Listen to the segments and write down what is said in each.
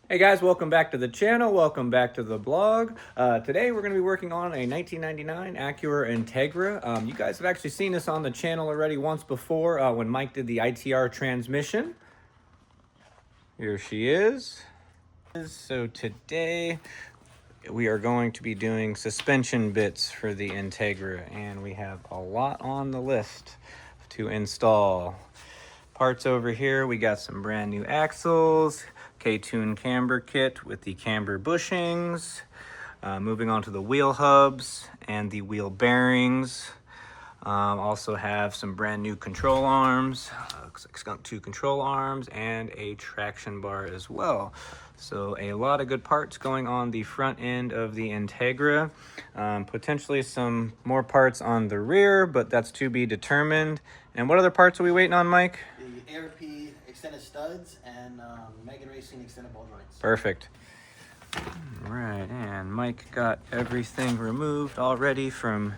Hey guys, welcome back to the channel. Welcome back to the blog. Today we're going to be working on a 1999 Acura Integra. You guys have actually seen this on the channel already once before when Mike did the ITR transmission. Here she is. So today we are going to be doing suspension bits for the Integra, and we have a lot on the list to install. Parts over here, we got some brand new axles, Ktuned camber kit with the camber bushings. Moving on to the wheel hubs and the wheel bearings. Also have some brand new control arms, looks like Skunk 2 control arms, and a traction bar as well. So a lot of good parts going on the front end of the Integra. Potentially some more parts on the rear, but that's to be determined. And what other parts are we waiting on, Mike? The ARP extended studs and Megan Racing extended ball joints. Perfect. All right, and Mike got everything removed already from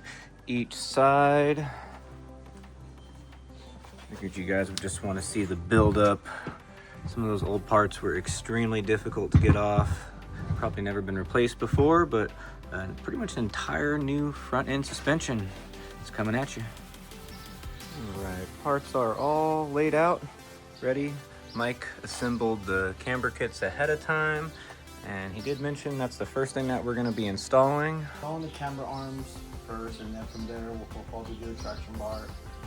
each side. Figured you guys would just want to see the buildup. Some of those old parts were extremely difficult to get off. Probably never been replaced before, but pretty much an entire new front end suspension is coming at you. All right, parts are all laid out, ready. Mike assembled the camber kits ahead of time, and he did mention that's the first thing that we're going to be installing. On the camber arms first, and then from there we'll probably do the traction bar,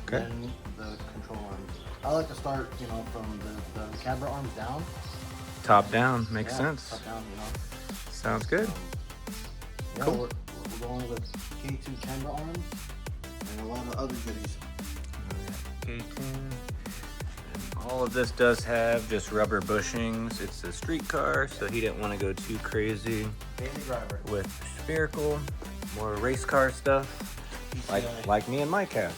okay, then the control arms. I like to start, from the camber arms down. Top down, makes sense. Top down, Sounds good. Yeah, cool. We're going with K2 camber arms and a lot of other goodies. All of this does have just rubber bushings. It's a street car, so he didn't want to go too crazy Daily driver with spherical, more race car stuff, like me and Mike have.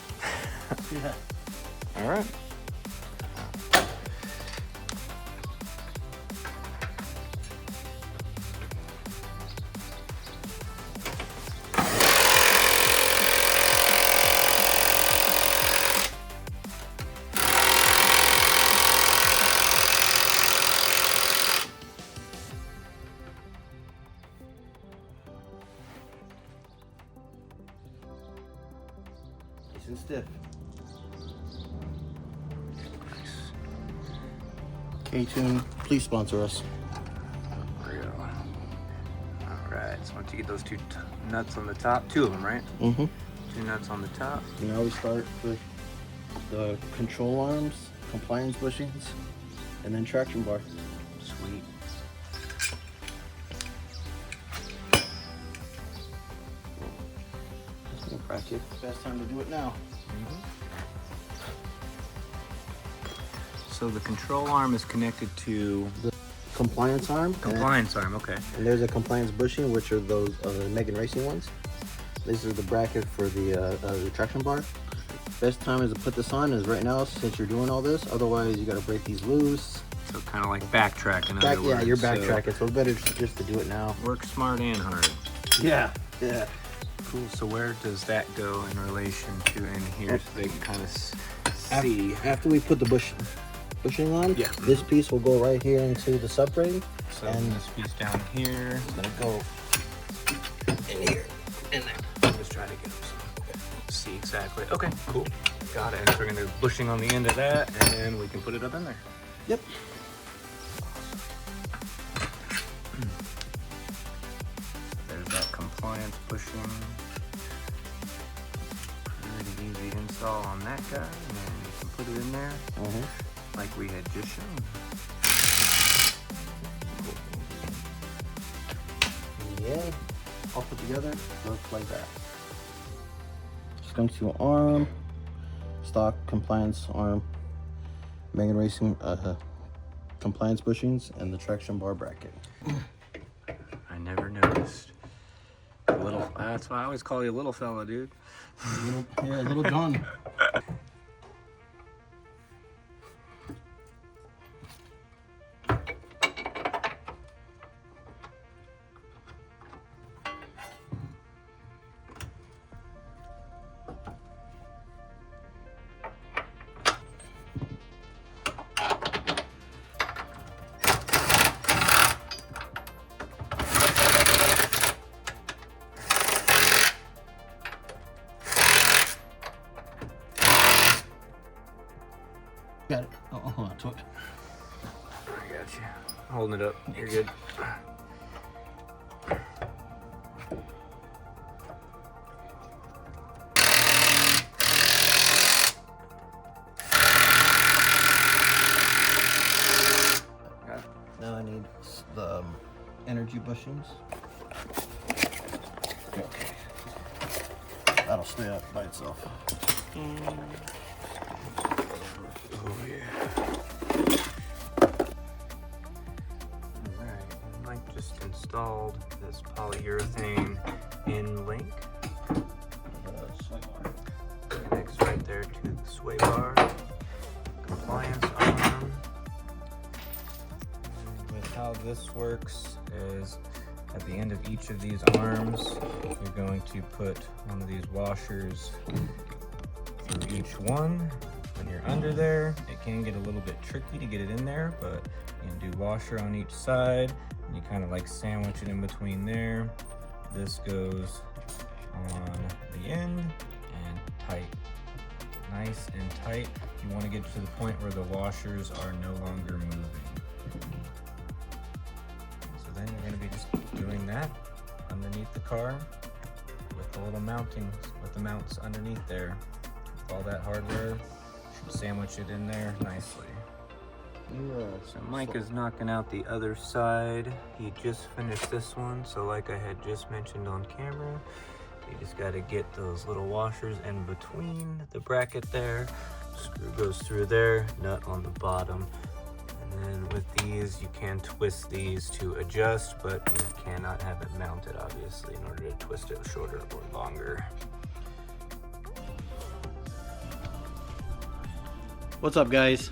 Yeah. All right. Nice and stiff. Ktuned, please sponsor us. All right, so once you get those two nuts on the top, two of them, right? Mm-hmm. Two nuts on the top. Now we start with the control arms, compliance bushings, and then traction bar. Sweet. Bracket. Best time to do it now. So the control arm is connected to The compliance arm. compliance arm, okay. And there's a compliance bushing, which are those Megan Racing ones. This is the bracket for the traction bar. Best time is to put this on is right now, since you're doing all this. Otherwise, you got to break these loose. So kind of like backtrack, in other words. Yeah, you're backtracking, so it's better just to do it now. Work smart and hard. Yeah. Cool. So where does that go in relation to in here, so they can kind of see? After we put the bushing on, Yeah. this piece will go right here into the subframe. So and this piece down here. it's gonna go in here, in there. I'm just trying to get them so see exactly. Okay, cool. Got it. And so we're gonna do bushing on the end of that, and then we can put it up in there. Yep. There's that compliance bushing. Pretty easy install on that guy, and then you can put it in there like we had just shown. Yeah, all put together, looks like that. Skunk 2 arm, stock compliance arm, Megan Racing compliance bushings, and the traction bar bracket. I never noticed. That's why I always call you a little fella, dude. Little John. Holding it up. You're good. Now I need the energy bushings. Okay. That'll stay up by itself. Oh yeah. Alright, Mike just installed this polyurethane in link. Connects right there to the sway bar. Compliance arm. And with how this works is at the end of each of these arms, you're going to put one of these washers through each one. When you're under there, it can get a little bit tricky to get it in there, but you can do washer on each side, and you kind of like sandwich it in between there. This goes on the end and tight. Nice and tight. You want to get to the point where the washers are no longer moving. So then you're going to be just doing that underneath the car with the little mountings, with the mounts underneath there. With all that hardware, should sandwich it in there nicely. So Mike is knocking out the other side. He just finished this one, so like I had just mentioned on camera, you just got to get those little washers in between the bracket there. Screw goes through there, nut on the bottom. And then with these, you can twist these to adjust, but you cannot have it mounted, obviously, in order to twist it shorter or longer. What's up, guys?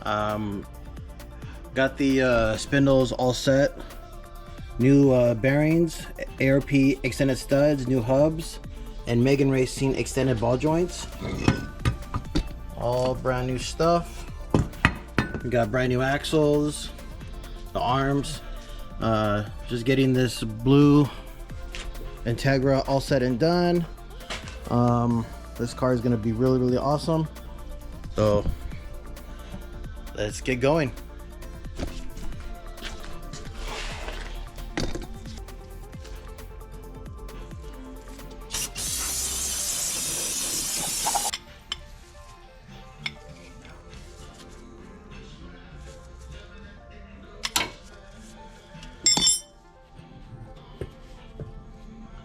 Got the spindles all set. New bearings, ARP extended studs, new hubs, and Megan Racing extended ball joints. All brand new stuff. We got brand new axles, the arms. Just getting this blue Integra all set and done. This car is gonna be really, really awesome. So let's get going.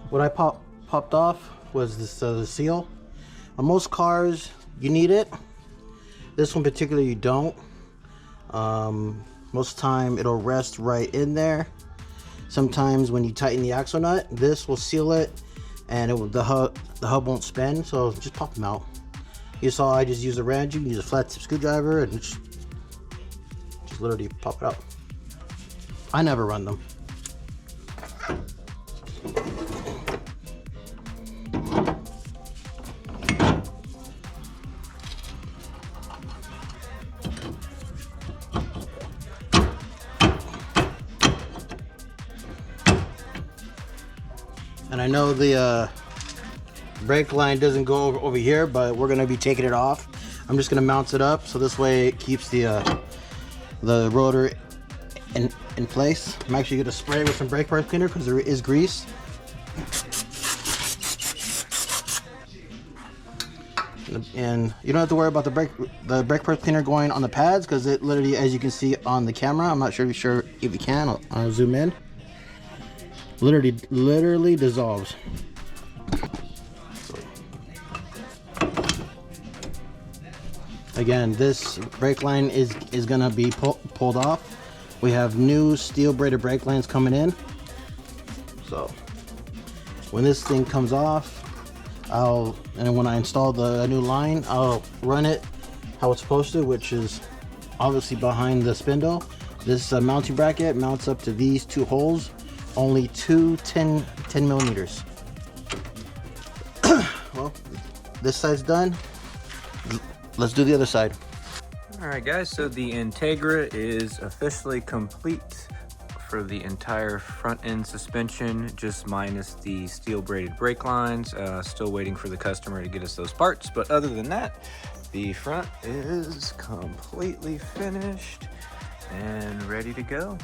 What I popped off was this the seal. On most cars, you need it. This one particular, you don't. Most time, it'll rest right in there. Sometimes when you tighten the axle nut, this will seal it, and the hub won't spin. So just pop them out. You saw I just used a wrench. You can use a flat tip screwdriver and just literally pop it out. I never run them. And I know the brake line doesn't go over here, but we're gonna be taking it off. I'm just gonna mount it up so this way it keeps the rotor in place. I'm actually gonna spray with some brake parts cleaner because there is grease. And you don't have to worry about the brake parts cleaner going on the pads because it literally, as you can see on the camera, I'm not sure if you can. I'll zoom in. Literally dissolves. Again, this brake line is gonna be pulled off. We have new steel braided brake lines coming in. So when this thing comes off, and when I install the new line, I'll run it how it's supposed to, which is obviously behind the spindle. This mounting bracket mounts up to these two holes. Only 10 millimeters. Well, this side's done. Let's do the other side. All right, guys, so the Integra is officially complete for the entire front end suspension, just minus the steel braided brake lines. Still waiting for the customer to get us those parts, but other than that, the front is completely finished. and ready to go.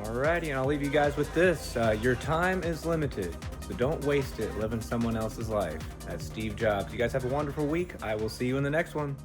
Alrighty, and I'll leave you guys with this. Your time is limited, so don't waste it living someone else's life. That's Steve Jobs. You guys have a wonderful week. I will see you in the next one.